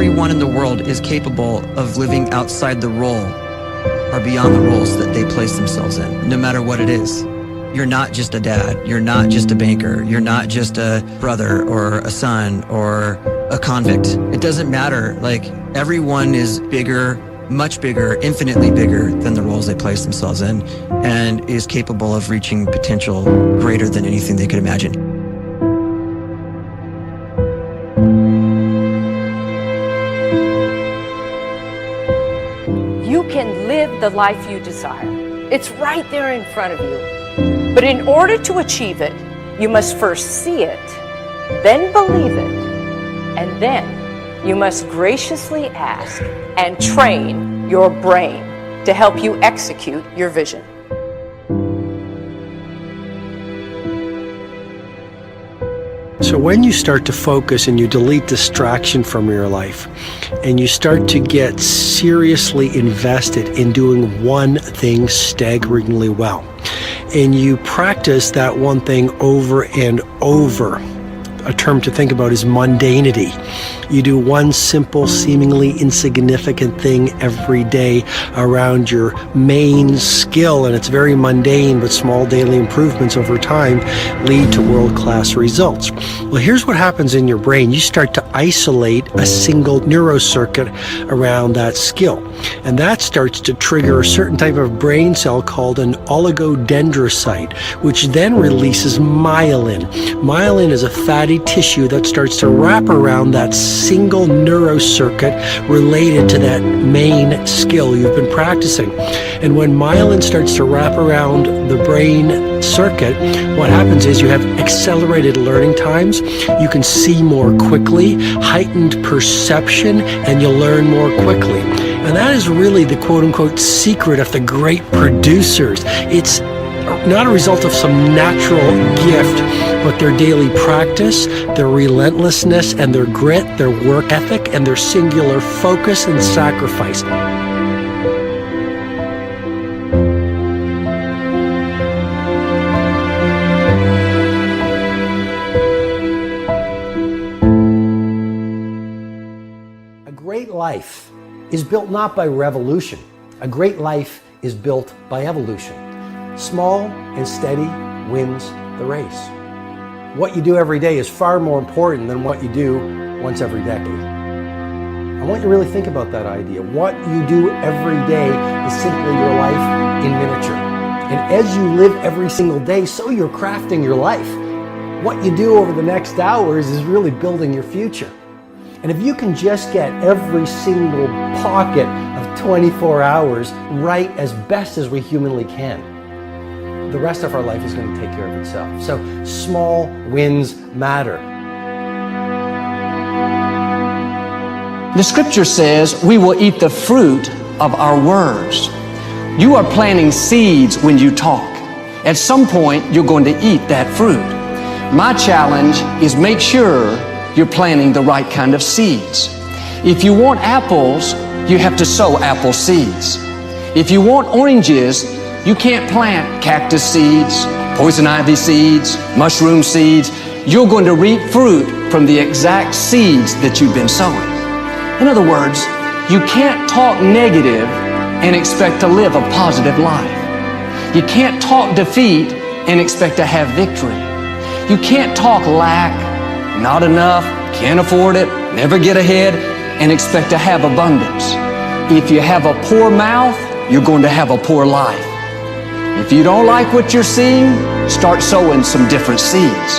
everyone in the world is capable of living outside the role or beyond the roles that they place themselves in, no matter what it is. You're not just a dad, you're not just a banker, you're not just a brother or a son or a convict. It doesn't matter. Like, everyone is bigger, much bigger, infinitely bigger than the roles they place themselves in, and is capable of reaching potential greater than anything they could imagine. You can live the life you desire. It's right there in front of you. But in order to achieve it, you must first see it, then believe it, and then you must graciously ask and train your brain to help you execute your vision. So when you start to focus and you delete distraction from your life, and you start to get seriously invested in doing one thing staggeringly well, and you practice that one thing over and over, a term to think about is mundanity. You do one simple, seemingly insignificant thing every day around your main skill, and it's very mundane, but small daily improvements over time lead to world-class results. Well, here's what happens in your brain. You start to isolate a single neurocircuit around that skill, and that starts to trigger a certain type of brain cell called an oligodendrocyte, which then releases myelin. Myelin is a fatty tissue that starts to wrap around that single neurocircuit related to that main skill you've been practicing. And when myelin starts to wrap around the brain circuit, what happens is you have accelerated learning times, you can see more quickly, heightened perception, and you'll learn more quickly. And that is really the quote-unquote secret of the great producers. It's not a result of some natural gift, but their daily practice, their relentlessness and their grit, their work ethic, and their singular focus and sacrifice. A great life is built not by revolution. A great life is built by evolution. Small and steady wins the race. What you do every day is far more important than what you do once every decade. I want you to really think about that idea. What you do every day is simply your life in miniature. And as you live every single day, so you're crafting your life. What you do over the next hours is really building your future. And if you can just get every single pocket of 24 hours right as best as we humanly can, the rest of our life is going to take care of itself. So small wins matter. The scripture says we will eat the fruit of our words. You are planting seeds when you talk. At some point, you're going to eat that fruit. My challenge is make sure you're planting the right kind of seeds. If you want apples, you have to sow apple seeds. If you want oranges, you can't plant cactus seeds, poison ivy seeds, mushroom seeds. You're going to reap fruit from the exact seeds that you've been sowing. In other words, you can't talk negative and expect to live a positive life. You can't talk defeat and expect to have victory. You can't talk lack, not enough, can't afford it, never get ahead, and expect to have abundance. If you have a poor mouth, you're going to have a poor life. If you don't like what you're seeing, start sowing some different seeds.